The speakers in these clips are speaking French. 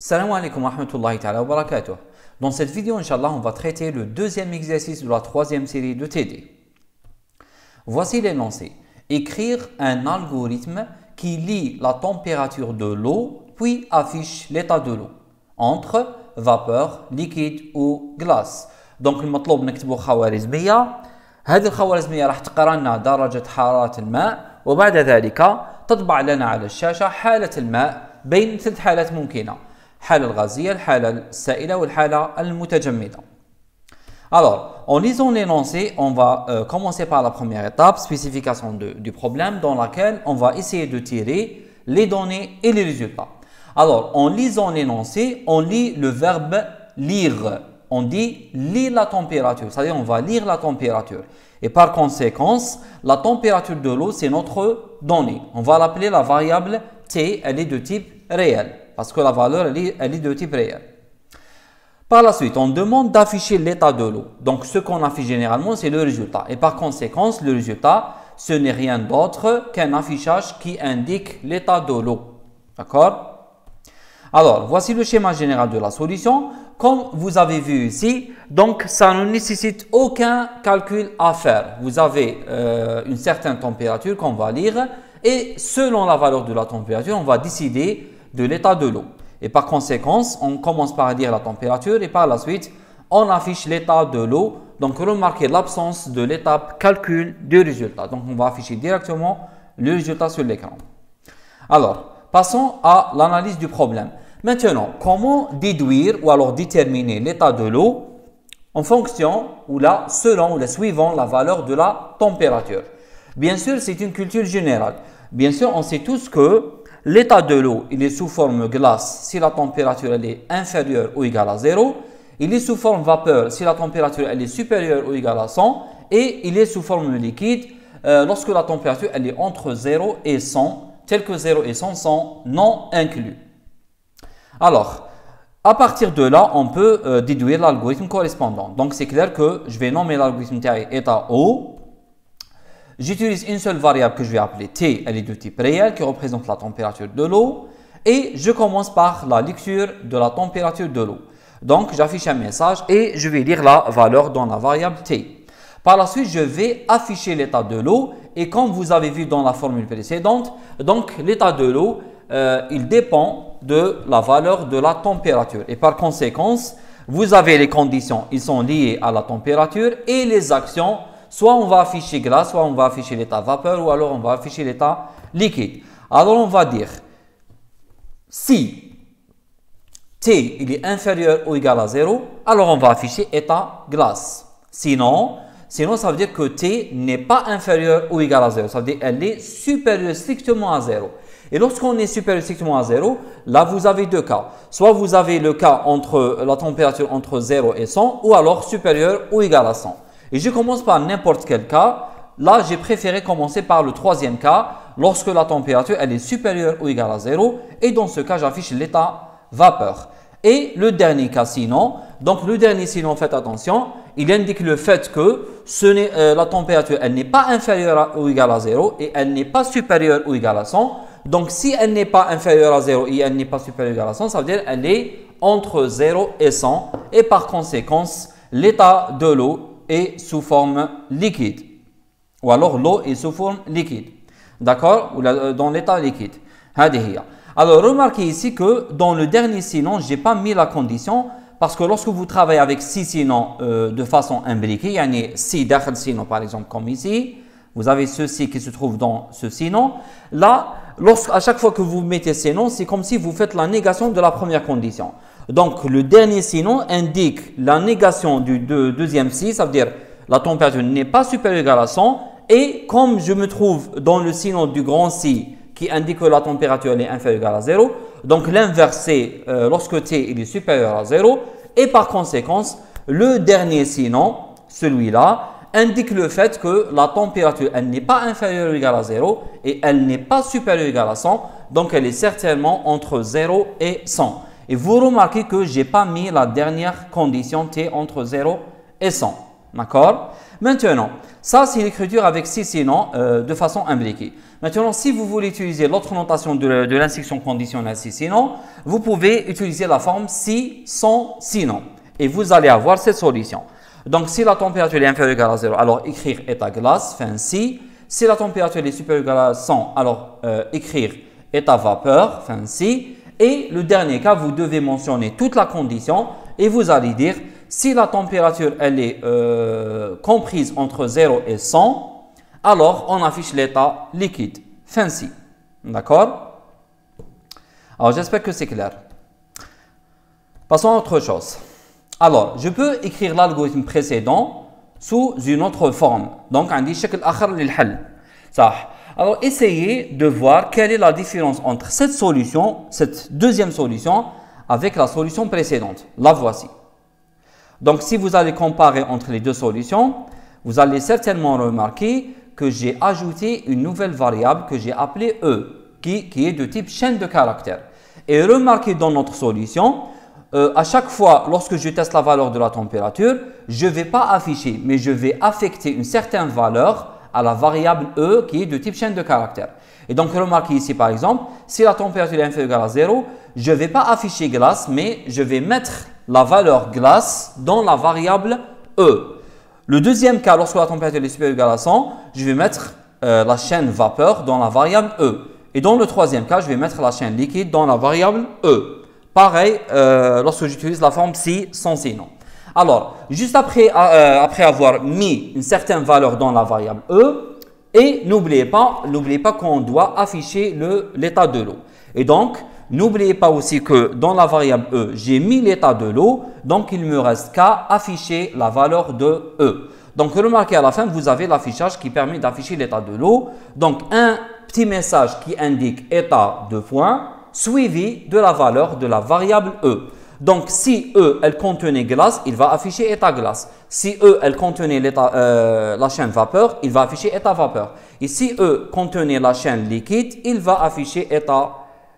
Salam alaikum wa rahmatullahi ta'ala wa barakatuh. Dans cette vidéo, Inch'Allah, on va traiter le deuxième exercice de la troisième série de TD. Voici l'énoncé. Écrire un algorithme qui lie la température de l'eau puis affiche l'état de l'eau entre vapeur, liquide ou glace. Donc المطلوب نكتبوا خوارزمية. هذه الخوارزمية راح تقرا لنا درجة حرارة الماء وبعد ذلك تطبع لنا على الشاشة حالة الماء بين ثلاث حالات ممكنة. الحالة الغازية, الحالة السائلة والحالة المتجمدة. Alors, en lisant l'énoncé, on va commencer par la première étape, spécification du problème, dans laquelle on va essayer de tirer les données et les résultats. Alors, en lisant l'énoncé, on lit le verbe lire. On dit lire la température, c'est-à-dire on va lire la température. Et par conséquent, la température de l'eau, c'est notre donnée. On va l'appeler la variable T, elle est de type réel, parce que la valeur, elle est de type réel. Par la suite, on demande d'afficher l'état de l'eau. Donc, ce qu'on affiche généralement, c'est le résultat. Et par conséquent, le résultat, ce n'est rien d'autre qu'un affichage qui indique l'état de l'eau. D'accord? Alors, voici le schéma général de la solution. Comme vous avez vu ici, donc ça ne nécessite aucun calcul à faire. Vous avez une certaine température qu'on va lire et selon la valeur de la température, on va décider de l'état de l'eau. Et par conséquent, on commence par dire la température et par la suite, on affiche l'état de l'eau. Donc, remarquez l'absence de l'étape calcul du résultat. Donc, on va afficher directement le résultat sur l'écran. Alors, passons à l'analyse du problème. Maintenant, comment déduire ou alors déterminer l'état de l'eau en fonction ou là, selon ou là, suivant la valeur de la température? Bien sûr, c'est une culture générale. Bien sûr, on sait tous que l'état de l'eau, il est sous forme glace si la température elle est inférieure ou égale à 0. Il est sous forme vapeur si la température elle est supérieure ou égale à 100. Et il est sous forme liquide lorsque la température elle est entre 0 et 100, tel que 0 et 100 sont non inclus. Alors, à partir de là, on peut déduire l'algorithme correspondant. Donc, c'est clair que je vais nommer l'algorithme état eau. J'utilise une seule variable que je vais appeler T, elle est de type réel, qui représente la température de l'eau. Et je commence par la lecture de la température de l'eau. Donc, j'affiche un message et je vais lire la valeur dans la variable T. Par la suite, je vais afficher l'état de l'eau. Et comme vous avez vu dans la formule précédente, donc l'état de l'eau, il dépend de la valeur de la température. Et par conséquent, vous avez les conditions, ils sont liés à la température et les actions. Soit on va afficher glace, soit on va afficher l'état vapeur ou alors on va afficher l'état liquide. Alors on va dire si T il est inférieur ou égal à 0, alors on va afficher état glace. Sinon ça veut dire que T n'est pas inférieur ou égal à 0. Ça veut dire qu'elle est supérieure strictement à 0. Et lorsqu'on est supérieur strictement à 0, là vous avez deux cas. Soit vous avez le cas entre la température entre 0 et 100 ou alors supérieur ou égal à 100. Et je commence par n'importe quel cas. Là, j'ai préféré commencer par le troisième cas, lorsque la température elle est supérieure ou égale à 0. Et dans ce cas, j'affiche l'état vapeur. Et le dernier cas sinon, donc le dernier sinon, faites attention, il indique le fait que la température elle n'est pas inférieure ou égale à 0 et elle n'est pas supérieure ou égale à 100. Donc, si elle n'est pas inférieure à 0 et elle n'est pas supérieure ou égale à 100, ça veut dire qu'elle est entre 0 et 100. Et par conséquent, l'état de l'eau est sous forme liquide. Ou alors l'eau est sous forme liquide. D'accord? Ou dans l'état liquide. Alors remarquez ici que dans le dernier sinon, je n'ai pas mis la condition parce que lorsque vous travaillez avec 6 sinon de façon imbriquée, il y a 6 dakhel sinon par exemple comme ici, vous avez ceci qui se trouve dans ce sinon. Là, à chaque fois que vous mettez sinon, c'est comme si vous faites la négation de la première condition. Donc, le dernier sinon indique la négation du deuxième si, ça veut dire la température n'est pas supérieure ou égale à 100. Et comme je me trouve dans le sinon du grand si qui indique que la température est inférieure ou égale à 0, donc l'inverse c'est lorsque T il est supérieur à 0. Et par conséquent, le dernier sinon, celui-là, indique le fait que la température elle n'est pas inférieure ou égale à 0 et elle n'est pas supérieure ou égale à 100. Donc, elle est certainement entre 0 et 100. Et vous remarquez que je n'ai pas mis la dernière condition T entre 0 et 100. D'accord? Maintenant, ça c'est l'écriture avec 6 sinon de façon imbriquée. Maintenant, si vous voulez utiliser l'autre notation de l'instruction conditionnelle si sinon, vous pouvez utiliser la forme si, sans, sinon. Et vous allez avoir cette solution. Donc, si la température est inférieure ou égale à 0, alors écrire état glace, fin si. Si la température est supérieure ou égale à 100, alors écrire état vapeur, fin si. Et le dernier cas, vous devez mentionner toute la condition et vous allez dire si la température elle est comprise entre 0 et 100, alors on affiche l'état liquide. Fin si. D'accord? Alors j'espère que c'est clair. Passons à autre chose. Alors, je peux écrire l'algorithme précédent sous une autre forme. Donc, on dit شكل آخر للحل. صح. Alors, essayez de voir quelle est la différence entre cette solution, cette deuxième solution, avec la solution précédente. La voici. Donc, si vous allez comparer entre les deux solutions, vous allez certainement remarquer que j'ai ajouté une nouvelle variable que j'ai appelée E, qui est de type chaîne de caractères. Et remarquez dans notre solution, à chaque fois, lorsque je teste la valeur de la température, je ne vais pas afficher, mais je vais affecter une certaine valeur à la variable E qui est de type chaîne de caractères. Et donc, remarquez ici par exemple, si la température est inférieure ou égale à 0, je ne vais pas afficher glace, mais je vais mettre la valeur glace dans la variable E. Le deuxième cas, lorsque la température est supérieure ou égale à 100, je vais mettre la chaîne vapeur dans la variable E. Et dans le troisième cas, je vais mettre la chaîne liquide dans la variable E. Pareil, lorsque j'utilise la forme si, sans, sinon. Alors, juste après avoir mis une certaine valeur dans la variable E, et n'oubliez pas qu'on doit afficher l'état de l'eau. Et donc, n'oubliez pas aussi que dans la variable E, j'ai mis l'état de l'eau, donc il ne me reste qu'à afficher la valeur de E. Donc, remarquez à la fin, vous avez l'affichage qui permet d'afficher l'état de l'eau. Donc, un petit message qui indique état de point, suivi de la valeur de la variable E. Donc, si E, elle contenait glace, il va afficher état glace. Si E, elle contenait la chaîne vapeur, il va afficher état vapeur. Et si E contenait la chaîne liquide, il va afficher état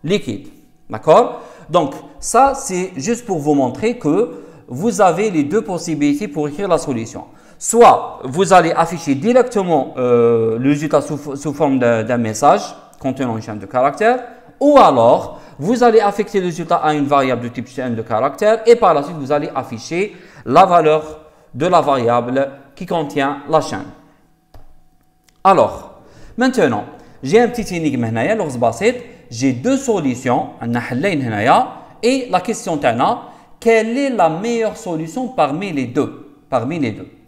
liquide. D'accord? Donc, ça, c'est juste pour vous montrer que vous avez les deux possibilités pour écrire la solution. Soit vous allez afficher directement le résultat sous forme d'un message contenant une chaîne de caractères, ou alors vous allez affecter le résultat à une variable de type chaîne de caractères et par la suite vous allez afficher la valeur de la variable qui contient la chaîne. Alors, maintenant, j'ai un petit énigme هنايا لغز بسيط. J'ai deux solutions, et la question est quelle est la meilleure solution parmi les deux?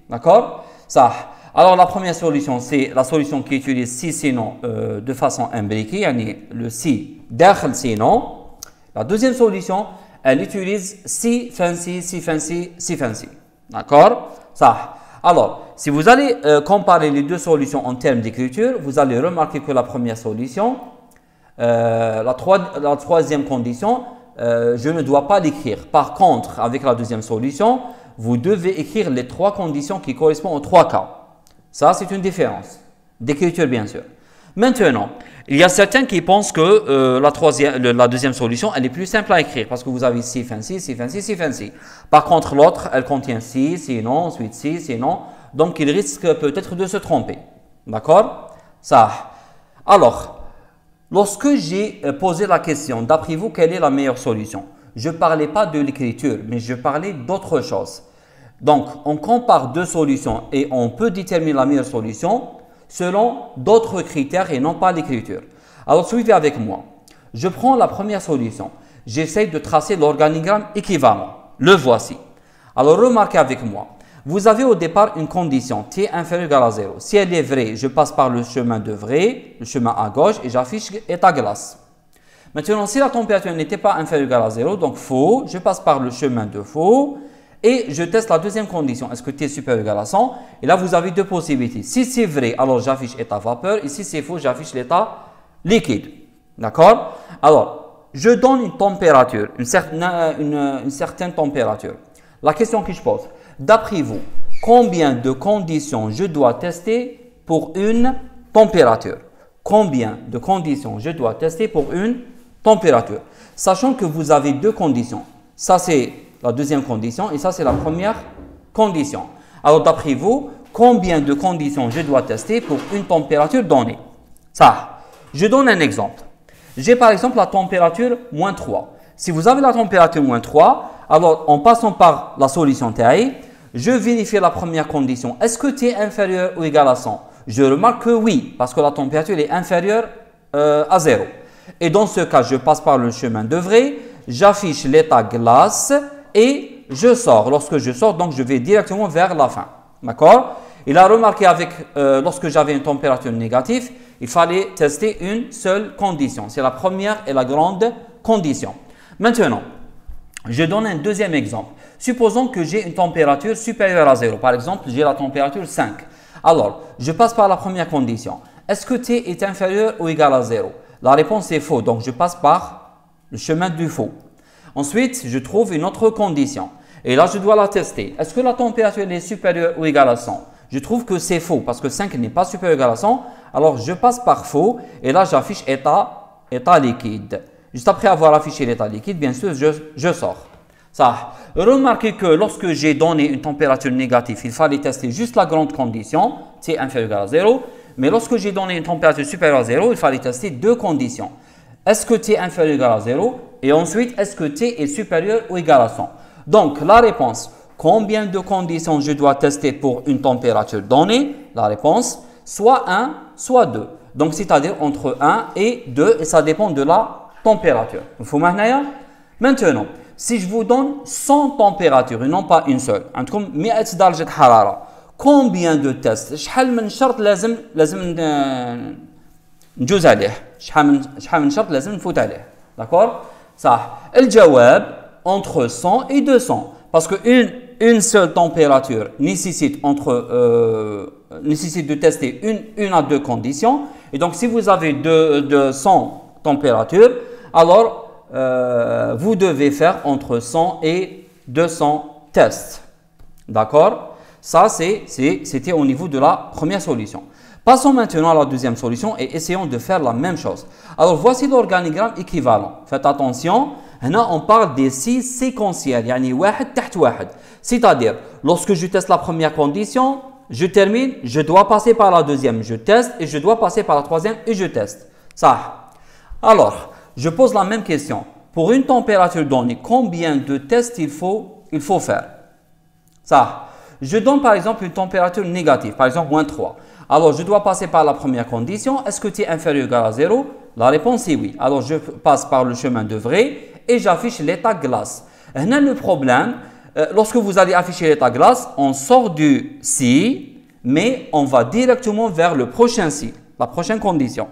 D'accord? Ça. Alors, la première solution, c'est la solution qui utilise si sinon de façon imbriquée, le si داخل sinon. La deuxième solution, elle utilise si fancy, si fancy, si fancy. D'accord? Ça. Alors, si vous allez comparer les deux solutions en termes d'écriture, vous allez remarquer que la première solution, la troisième condition, je ne dois pas l'écrire. Par contre, avec la deuxième solution, vous devez écrire les trois conditions qui correspondent aux trois cas. Ça, c'est une différence d'écriture, bien sûr. Maintenant, il y a certains qui pensent que la deuxième solution, elle est plus simple à écrire parce que vous avez si fancy, si fancy, si fancy. Par contre, l'autre, elle contient si, sinon, ensuite si, sinon. Donc, il risque peut-être de se tromper. D'accord? Ça. Alors, lorsque j'ai posé la question, d'après vous, quelle est la meilleure solution? Je ne parlais pas de l'écriture, mais je parlais d'autre chose. Donc, on compare deux solutions et on peut déterminer la meilleure solution selon d'autres critères et non pas l'écriture. Alors, suivez avec moi. Je prends la première solution. J'essaie de tracer l'organigramme équivalent. Le voici. Alors, remarquez avec moi. Vous avez au départ une condition t est inférieure ou égale à 0. Si elle est vraie, je passe par le chemin de vrai, le chemin à gauche, et j'affiche état glace. Maintenant, si la température n'était pas inférieure ou égale à 0, donc faux, je passe par le chemin de faux, et je teste la deuxième condition. Est-ce que t est supérieur ou égal à 100? Et là, vous avez deux possibilités. Si c'est vrai, alors j'affiche état vapeur, et si c'est faux, j'affiche l'état liquide. D'accord? Alors, je donne une température, une certaine température. La question que je pose, d'après vous, combien de conditions je dois tester pour une température? Combien de conditions je dois tester pour une température? Sachant que vous avez deux conditions. Ça, c'est la deuxième condition et ça, c'est la première condition. Alors, d'après vous, combien de conditions je dois tester pour une température donnée? Ça. Je donne un exemple. J'ai par exemple la température moins 3. Si vous avez la température moins 3, alors en passant par la solution TAI, je vérifie la première condition. Est-ce que T est inférieur ou égal à 100? Je remarque que oui, parce que la température est inférieure à 0. Et dans ce cas, je passe par le chemin d'œuvré, j'affiche l'état glace et je sors. Lorsque je sors, donc je vais directement vers la fin. D'accord? Il a remarqué avec, lorsque j'avais une température négative, il fallait tester une seule condition. C'est la première et la grande condition. Maintenant, je donne un deuxième exemple. Supposons que j'ai une température supérieure à 0. Par exemple, j'ai la température 5. Alors, je passe par la première condition. Est-ce que T est inférieur ou égal à 0? La réponse est faux. Donc, je passe par le chemin du faux. Ensuite, je trouve une autre condition. Et là, je dois la tester. Est-ce que la température est supérieure ou égale à 100? Je trouve que c'est faux parce que 5 n'est pas supérieur ou égal à 100. Alors, je passe par faux et là, j'affiche état liquide. Juste après avoir affiché l'état liquide, bien sûr, je sors. Ça. Remarquez que lorsque j'ai donné une température négative, il fallait tester juste la grande condition, T inférieur ou égal à 0. Mais lorsque j'ai donné une température supérieure à 0, il fallait tester deux conditions. Est-ce que T est inférieur ou égal à 0? Et ensuite, est-ce que T est supérieur ou égal à 100? Donc, la réponse, combien de conditions je dois tester pour une température donnée? La réponse, soit 1, soit 2. Donc, c'est-à-dire entre 1 et 2, et ça dépend de la température. Maintenant, si je vous donne 100 températures et non pas une seule, عندكم 100 درجة حرارة, combien de tests? شحال من شرط لازم نجوز عليه؟ شحال من شرط لازم نفوت عليه؟ D'accord? صح. الجواب entre 100 et 200 parce que une seule température nécessite de tester une à deux conditions. Et donc, si vous avez 100 températures, alors vous devez faire entre 100 et 200 tests. D'accord? Ça, c'était au niveau de la première solution. Passons maintenant à la deuxième solution et essayons de faire la même chose. Alors, voici l'organigramme équivalent. Faites attention, là, on parle des scies séquentiels, يعني واحد تحت واحد. C'est-à-dire, lorsque je teste la première condition, je termine, je dois passer par la deuxième, je teste, et je dois passer par la troisième et je teste. Ça. Alors, je pose la même question. Pour une température donnée, combien de tests il faut faire? Ça. Je donne par exemple une température négative, par exemple moins 3. Alors, je dois passer par la première condition. Est-ce que T est inférieur ou égal à 0? La réponse est oui. Alors, je passe par le chemin d'œuvré et j'affiche l'état glace. Là, le problème, lorsque vous allez afficher l'état glace, on sort du si, mais on va directement vers le prochain si, la prochaine condition.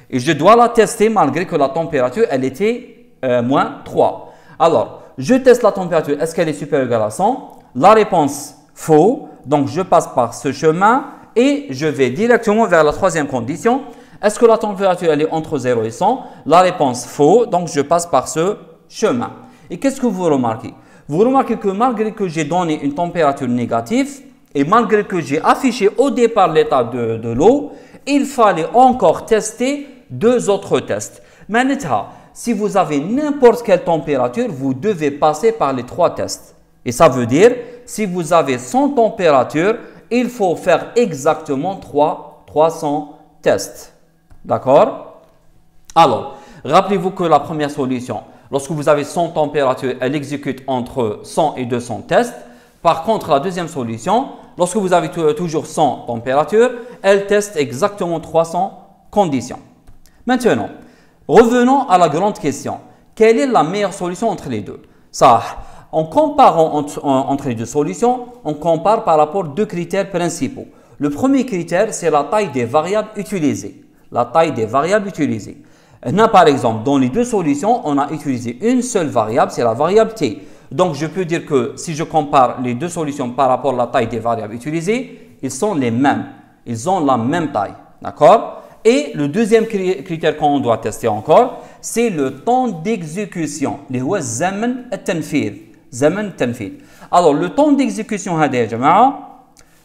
Et je dois la tester malgré que la température, elle était moins 3. Alors, je teste la température. Est-ce qu'elle est supérieure ou égale à 100? La réponse, faux. Donc, je passe par ce chemin et je vais directement vers la troisième condition. Est-ce que la température elle est entre 0 et 100? La réponse, faux. Donc, je passe par ce chemin. Et qu'est-ce que vous remarquez? Vous remarquez que malgré que j'ai donné une température négative et malgré que j'ai affiché au départ l'état de l'eau, il fallait encore tester deux autres tests. Maintenant, si vous avez n'importe quelle température, vous devez passer par les trois tests. Et ça veut dire, si vous avez 100 températures, il faut faire exactement 300 tests. D'accord? Alors, rappelez-vous que la première solution, lorsque vous avez 100 températures, elle exécute entre 100 et 200 tests. Par contre, la deuxième solution, lorsque vous avez toujours 100 températures, elle teste exactement 300 conditions. Maintenant, revenons à la grande question. Quelle est la meilleure solution entre les deux? Ça, en comparant entre les deux solutions, on compare par rapport à deux critères principaux. Le premier critère, c'est la taille des variables utilisées. La taille des variables utilisées. Là, par exemple, dans les deux solutions, on a utilisé une seule variable, c'est la variable t. Donc, je peux dire que si je compare les deux solutions par rapport à la taille des variables utilisées, ils sont les mêmes. Ils ont la même taille. D'accord? Et le deuxième critère qu'on doit tester encore, c'est le temps d'exécution. اللي هو زمن التنفيذ. زمن التنفيذ. Alors, le temps d'exécution,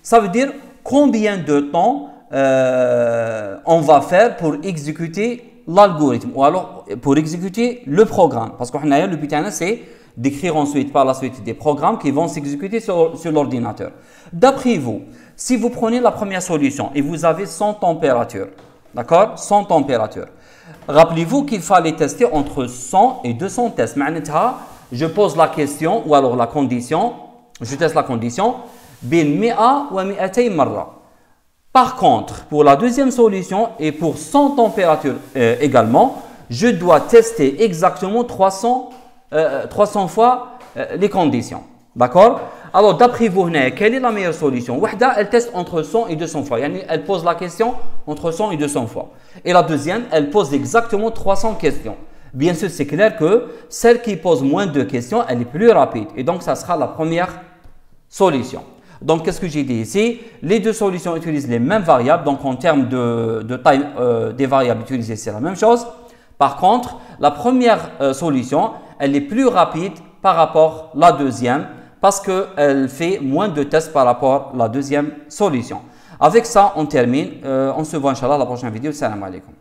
ça veut dire combien de temps on va faire pour exécuter l'algorithme ou alors pour exécuter le programme. Parce que le but c'est d'écrire ensuite par la suite des programmes qui vont s'exécuter sur l'ordinateur. D'après vous, si vous prenez la première solution et vous avez 100 températures, d'accord, 100 températures, rappelez-vous qu'il fallait tester entre 100 et 200 tests. معناتها je pose la question ou alors la condition, je teste la condition بين 100 و 200 مرة. Par contre, pour la deuxième solution et pour 100 températures également, je dois tester exactement 300 fois les conditions. D'accord? Alors, d'après vous, quelle est la meilleure solution? Wahda, elle teste entre 100 et 200 fois. Elle pose la question entre 100 et 200 fois. Et la deuxième, elle pose exactement 300 questions. Bien sûr, c'est clair que celle qui pose moins de questions, elle est plus rapide. Et donc, ça sera la première solution. Donc, qu'est-ce que j'ai dit ici? Les deux solutions utilisent les mêmes variables. Donc, en termes de taille des variables utilisées, c'est la même chose. Par contre, la première solution, elle est plus rapide par rapport à la deuxième parce qu'elle fait moins de tests par rapport à la deuxième solution. Avec ça, on termine. On se voit, Inch'Allah, la prochaine vidéo. Salam alaikum.